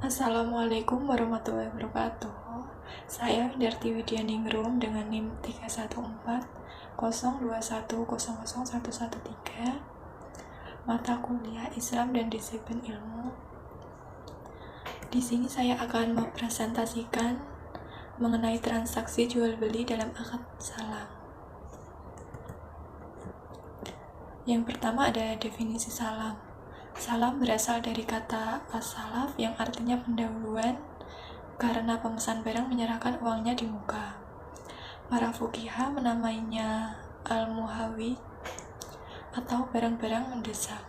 Assalamualaikum warahmatullahi wabarakatuh. Saya Windarti Widianingrum dengan NIM 31402100113, mata kuliah Islam dan disiplin ilmu. Di sini saya akan mempresentasikan mengenai transaksi jual beli dalam akad salam. Yang pertama ada definisi salam. Salam berasal dari kata as-salaf yang artinya pendahuluan, karena pemesan barang menyerahkan uangnya di muka. Para fuqihah menamainya al-muhawi atau barang-barang mendesak,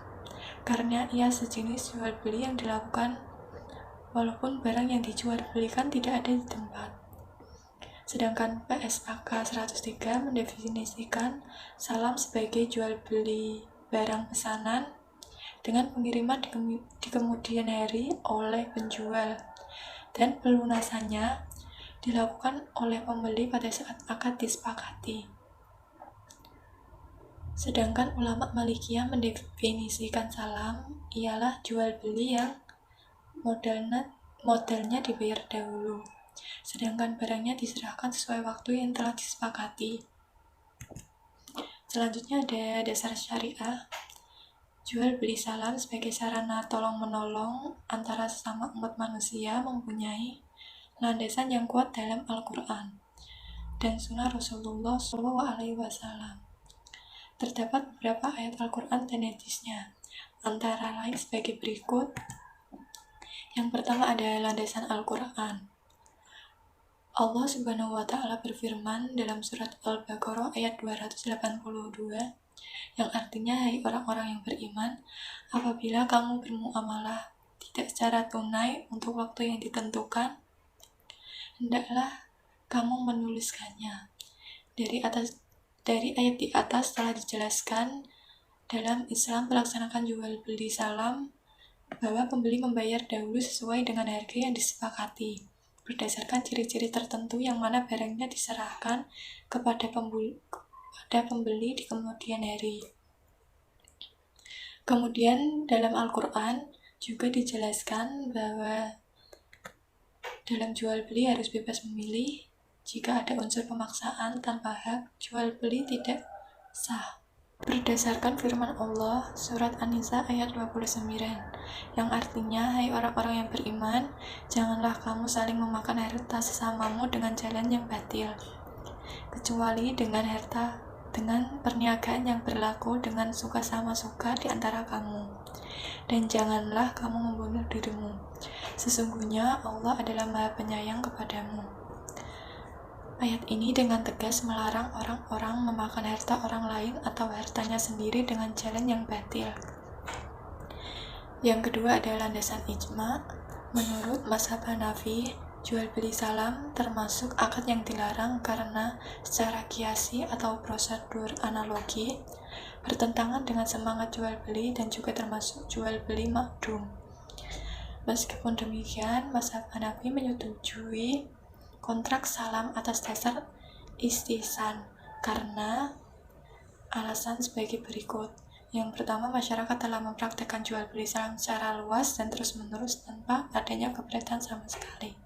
karena ia sejenis jual beli yang dilakukan walaupun barang yang dijual belikan tidak ada di tempat. Sedangkan PSAK 103 mendefinisikan salam sebagai jual beli barang pesanan dengan pengiriman di kemudian hari oleh penjual, dan pelunasannya dilakukan oleh pembeli pada saat akad disepakati. Sedangkan ulama Malikiyah mendefinisikan salam ialah jual beli yang modalnya dibayar dahulu, sedangkan barangnya diserahkan sesuai waktu yang telah disepakati. Selanjutnya ada dasar syariah. Jual beli salam sebagai sarana tolong-menolong antara sesama umat manusia mempunyai landasan yang kuat dalam Al-Quran dan Sunnah Rasulullah SAW. Terdapat beberapa ayat Al-Quran dan hadisnya, antara lain sebagai berikut. Yang pertama ada landasan Al-Quran. Allah Subhanahu wa Ta'ala berfirman dalam surat Al-Baqarah ayat 282, yang artinya, hai orang-orang yang beriman, apabila kamu bermuamalah tidak secara tunai untuk waktu yang ditentukan, hendaklah kamu menuliskannya. Dari ayat di atas telah dijelaskan dalam Islam melaksanakan jual beli salam bahwa pembeli membayar dahulu sesuai dengan harga yang disepakati berdasarkan ciri-ciri tertentu, yang mana barangnya diserahkan kepada pembeli di kemudian hari. Kemudian dalam Al-Quran juga dijelaskan bahwa dalam jual beli harus bebas memilih. Jika ada unsur pemaksaan tanpa hak, jual beli tidak sah. Berdasarkan firman Allah surat An-Nisa ayat 29, yang artinya, hai orang-orang yang beriman, janganlah kamu saling memakan harta sesamamu dengan jalan yang batil, kecuali dengan perniagaan yang berlaku dengan suka sama suka di antara kamu, dan janganlah kamu membunuh dirimu. Sesungguhnya Allah adalah Maha Penyayang kepadamu. Ayat ini dengan tegas melarang orang-orang memakan harta orang lain atau hartanya sendiri dengan jalan yang batil. Yang kedua adalah landasan ijma. Menurut mazhab Hanafi, jual beli salam termasuk akad yang dilarang karena secara kiasi atau prosedur analogi bertentangan dengan semangat jual beli dan juga termasuk jual beli makdum. Meskipun demikian, mazhab Hanafi menyetujui kontrak salam atas dasar istihsan karena alasan sebagai berikut. Yang pertama, masyarakat telah mempraktekkan jual beli salam secara luas dan terus-menerus tanpa adanya keberatan sama sekali.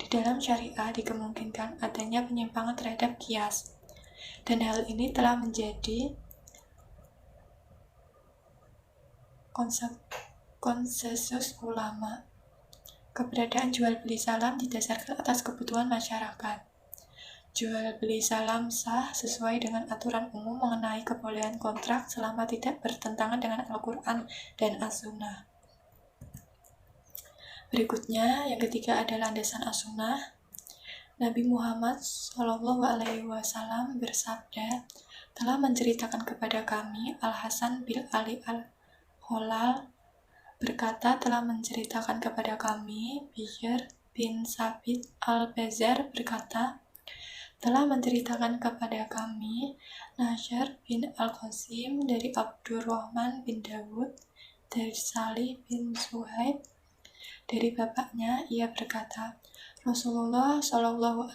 Di dalam syariah dikemungkinkan adanya penyimpangan terhadap qiyas, dan hal ini telah menjadi konsensus ulama. Keberadaan jual beli salam didasarkan atas kebutuhan masyarakat. Jual beli salam sah sesuai dengan aturan umum mengenai kebolehan kontrak selama tidak bertentangan dengan Al-Quran dan As-Sunnah. Berikutnya, yang ketiga adalah landasan As-Sunnah. Nabi Muhammad SAW bersabda, telah menceritakan kepada kami Al-Hasan bin Ali Al-Holal berkata, telah menceritakan kepada kami Bishr bin Sabit Al-Bazar berkata, telah menceritakan kepada kami Nashr bin Al-Qasim dari Abdurrahman bin Dawud dari Salih bin Suhaib dari bapaknya. Ia berkata, Rasulullah SAW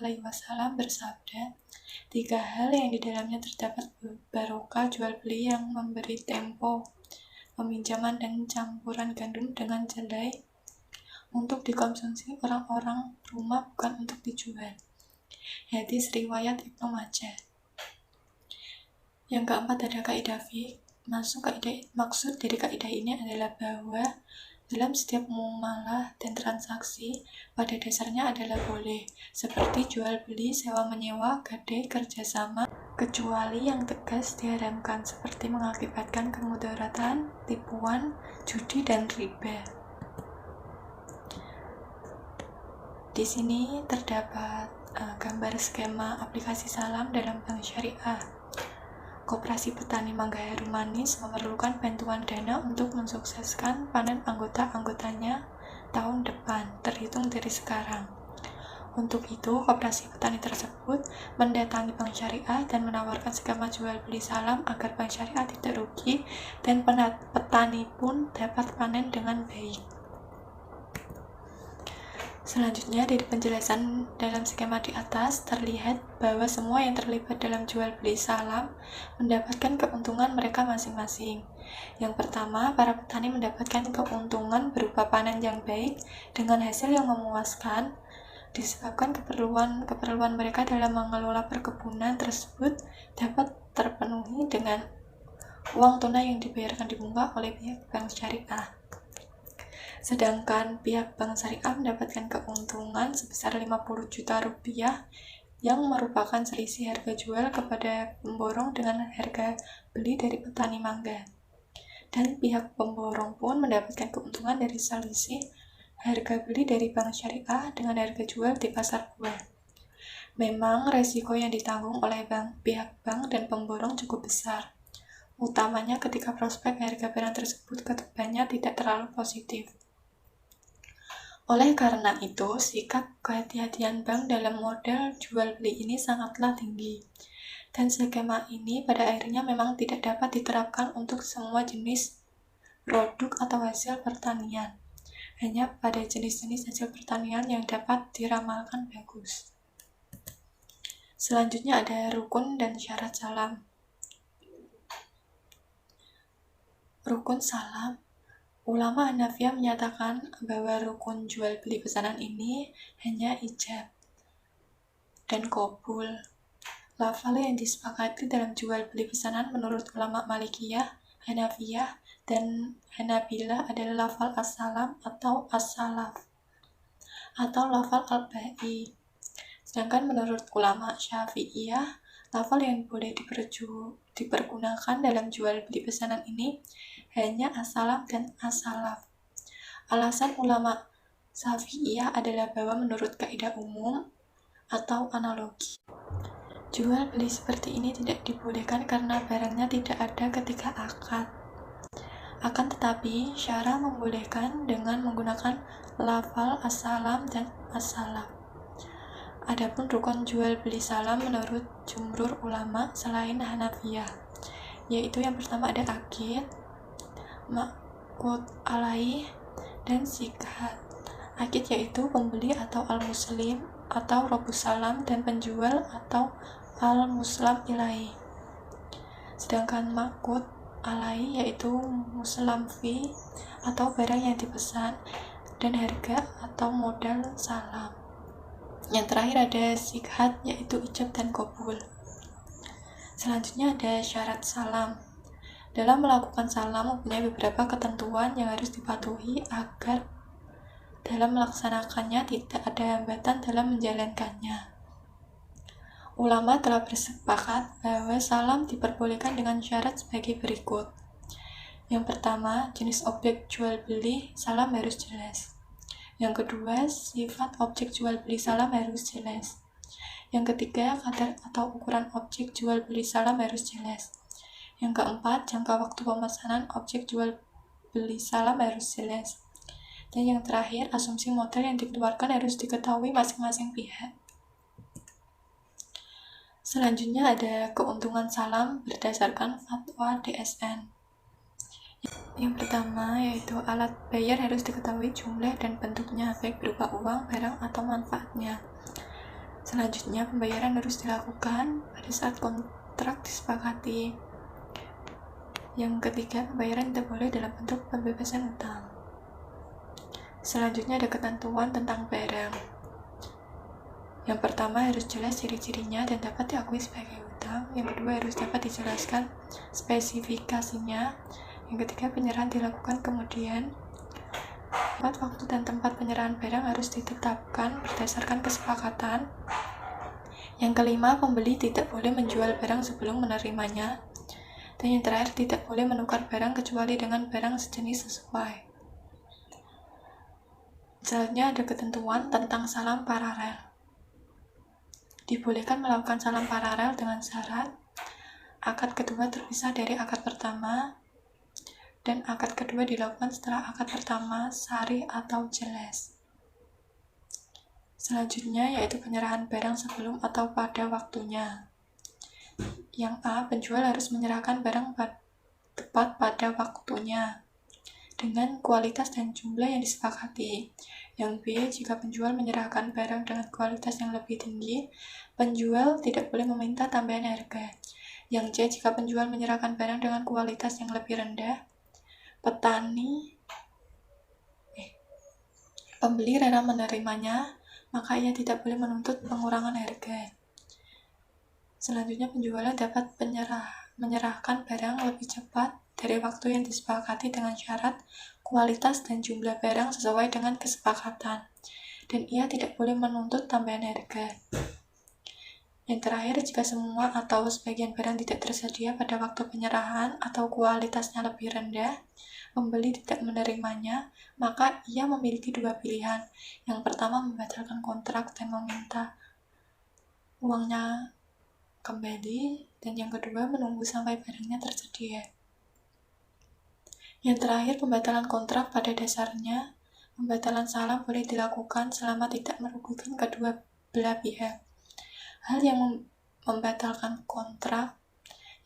bersabda, 3 hal yang di dalamnya terdapat barokah jual beli yang memberi tempo peminjaman dan campuran gandum dengan jelai untuk dikonsumsi orang-orang rumah, bukan untuk dijual. Hadis riwayat Ibnu Majah. Yang keempat ada kaidah fiqh. Maksud dari kaidah ini adalah bahwa dalam setiap muamalah dan transaksi pada dasarnya adalah boleh, seperti jual beli, sewa menyewa, gadai, kerjasama, kecuali yang tegas diharamkan seperti mengakibatkan kemudaratan, tipuan, judi, dan riba. Di sini terdapat gambar skema aplikasi salam dalam bank syariah. Koperasi Petani Mangga Harum Manis memerlukan bantuan dana untuk mensukseskan panen anggota-anggotanya tahun depan, terhitung dari sekarang. Untuk itu, koperasi petani tersebut mendatangi bank syariah dan menawarkan skema jual beli salam agar bank syariah tidak rugi dan petani pun dapat panen dengan baik. Selanjutnya, dari penjelasan dalam skema di atas, terlihat bahwa semua yang terlibat dalam jual beli salam mendapatkan keuntungan mereka masing-masing. Yang pertama, para petani mendapatkan keuntungan berupa panen yang baik dengan hasil yang memuaskan, disebabkan keperluan mereka dalam mengelola perkebunan tersebut dapat terpenuhi dengan uang tunai yang dibayarkan di muka oleh pihak bank syariah. Sedangkan pihak bank syariah mendapatkan keuntungan sebesar 50 juta rupiah yang merupakan selisih harga jual kepada pemborong dengan harga beli dari petani mangga. Dan pihak pemborong pun mendapatkan keuntungan dari selisih harga beli dari bank syariah dengan harga jual di pasar buah. Memang resiko yang ditanggung oleh pihak bank dan pemborong cukup besar, utamanya ketika prospek harga barang tersebut ke depannya tidak terlalu positif. Oleh karena itu, sikap kehati-hatian bank dalam model jual beli ini sangatlah tinggi. Dan skema ini pada akhirnya memang tidak dapat diterapkan untuk semua jenis produk atau hasil pertanian. Hanya pada jenis-jenis hasil pertanian yang dapat diramalkan bagus. Selanjutnya ada rukun dan syarat salam. Rukun salam. Ulama Hanafiyah menyatakan bahwa rukun jual beli pesanan ini hanya ijab dan qabul. Lafal yang disepakati dalam jual beli pesanan menurut ulama Malikiyah, Hanafiyah, dan Hanabilah adalah lafal as-salam atau as-salaf atau lafal al-ba'i. Sedangkan menurut ulama Syafi'iyah, lafal yang boleh dipergunakan dalam jual beli pesanan ini hanya as-salam dan as-salaf. Alasan ulama Syafi'iyah adalah bahwa menurut kaidah umum atau analogi, jual beli seperti ini tidak dibolehkan karena barangnya tidak ada ketika akad. Akan tetapi, syara membolehkan dengan menggunakan lafal as-salam dan as-salaf. Adapun rukun jual beli salam menurut jumhur ulama selain Hanafiyah, yaitu yang pertama ada akid, maqud alaih, dan sikhat. Akid yaitu pembeli atau al-muslim atau robus salam dan penjual atau al-muslam ilaih. Sedangkan maqud alaih yaitu muslam fi atau barang yang dipesan dan harga atau modal salam. Yang terakhir ada sikhat yaitu ijab dan qabul. Selanjutnya ada syarat salam. Dalam melakukan salam mempunyai beberapa ketentuan yang harus dipatuhi agar dalam melaksanakannya tidak ada hambatan dalam menjalankannya. Ulama telah bersepakat bahwa salam diperbolehkan dengan syarat sebagai berikut. Yang pertama, jenis objek jual beli salam harus jelas. Yang kedua, sifat objek jual beli salam harus jelas. Yang ketiga, kadar atau ukuran objek jual beli salam harus jelas. Yang keempat, jangka waktu pemesanan objek jual beli salam harus jelas. Dan yang terakhir, asumsi modal yang dikeluarkan harus diketahui masing-masing pihak. Selanjutnya ada keuntungan salam berdasarkan fatwa DSN. Yang pertama yaitu alat bayar harus diketahui jumlah dan bentuknya, baik berupa uang, barang, atau manfaatnya. Selanjutnya, pembayaran harus dilakukan pada saat kontrak disepakati. Yang ketiga, pembayaran tidak boleh dalam bentuk pembebasan utang. Selanjutnya ada ketentuan tentang barang. Yang pertama, harus jelas ciri-cirinya dan dapat diakui sebagai utang. Yang kedua, harus dapat dijelaskan spesifikasinya. Yang ketiga, penyerahan dilakukan kemudian. Waktu dan tempat penyerahan barang harus ditetapkan berdasarkan kesepakatan. Yang kelima, pembeli tidak boleh menjual barang sebelum menerimanya. Dan yang terakhir, tidak boleh menukar barang kecuali dengan barang sejenis sesuai. Selanjutnya ada ketentuan tentang salam paralel. Dibolehkan melakukan salam paralel dengan syarat akad kedua terpisah dari akad pertama, dan akad kedua dilakukan setelah akad pertama sari atau jelas. Selanjutnya yaitu penyerahan barang sebelum atau pada waktunya. Yang A, penjual harus menyerahkan barang tepat pada waktunya dengan kualitas dan jumlah yang disepakati. Yang B, jika penjual menyerahkan barang dengan kualitas yang lebih tinggi, penjual tidak boleh meminta tambahan harga. Yang C, jika penjual menyerahkan barang dengan kualitas yang lebih rendah, pembeli rela menerimanya, maka ia tidak boleh menuntut pengurangan harga. Selanjutnya, penjual dapat menyerahkan barang lebih cepat dari waktu yang disepakati dengan syarat kualitas dan jumlah barang sesuai dengan kesepakatan, dan ia tidak boleh menuntut tambahan harga. Yang terakhir, jika semua atau sebagian barang tidak tersedia pada waktu penyerahan atau kualitasnya lebih rendah, pembeli tidak menerimanya, maka ia memiliki dua pilihan. Yang pertama, membatalkan kontrak dan meminta uangnya kembali, dan yang kedua, menunggu sampai barangnya tersedia. Yang terakhir, pembatalan kontrak. Pada dasarnya, pembatalan salam boleh dilakukan selama tidak merugikan kedua belah pihak. Hal yang membatalkan kontrak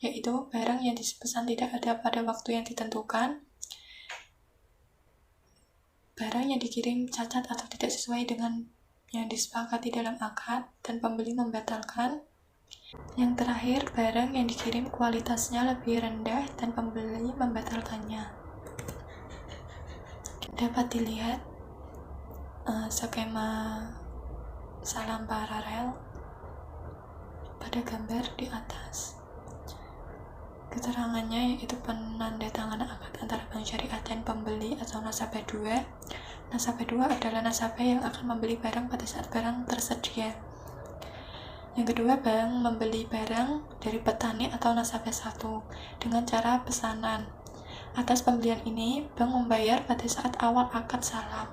yaitu barang yang dipesan tidak ada pada waktu yang ditentukan, barang yang dikirim cacat atau tidak sesuai dengan yang disepakati dalam akad, dan pembeli membatalkan. Yang terakhir, barang yang dikirim kualitasnya lebih rendah dan pembeli membatalkannya. Dapat dilihat skema salam paralel pada gambar di atas. Keterangannya yaitu penandatanganan akad antara bank syariah dan pembeli atau nasabah 2. Nasabah 2 adalah nasabah yang akan membeli barang pada saat barang tersedia. Yang kedua, bank membeli barang dari petani atau nasabah 1 dengan cara pesanan. Atas pembelian ini, bank membayar pada saat awal akad salam.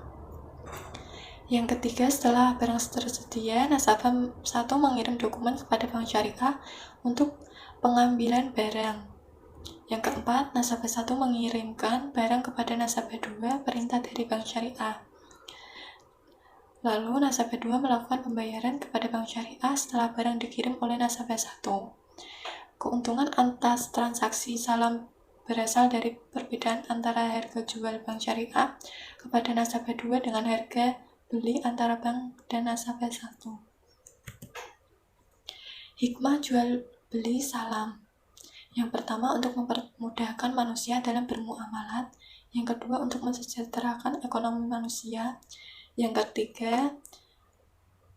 Yang ketiga, setelah barang tersedia, nasabah 1 mengirim dokumen kepada bank syariah untuk pengambilan barang. Yang keempat, nasabah 1 mengirimkan barang kepada nasabah 2 perintah dari bank syariah. Lalu nasabah 2 melakukan pembayaran kepada bank syariah setelah barang dikirim oleh nasabah 1. Keuntungan atas transaksi salam berasal dari perbedaan antara harga jual bank syariah kepada nasabah 2 dengan harga beli antara bank dan nasabah 1. Hikmah jual beli salam. Yang pertama, untuk mempermudahkan manusia dalam bermuamalat. Yang kedua, untuk mensejahterakan ekonomi manusia. Yang ketiga,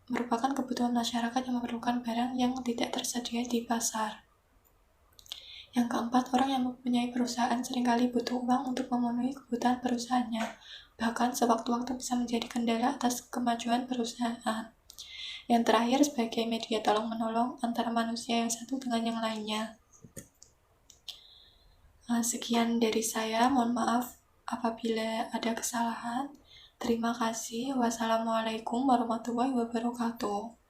merupakan kebutuhan masyarakat yang memerlukan barang yang tidak tersedia di pasar. Yang keempat, orang yang mempunyai perusahaan seringkali butuh uang untuk memenuhi kebutuhan perusahaannya. Bahkan sewaktu-waktu bisa menjadi kendala atas kemajuan perusahaan. Yang terakhir, sebagai media tolong-menolong antara manusia yang satu dengan yang lainnya. Sekian dari saya, mohon maaf apabila ada kesalahan. Terima kasih. Wassalamualaikum warahmatullahi wabarakatuh.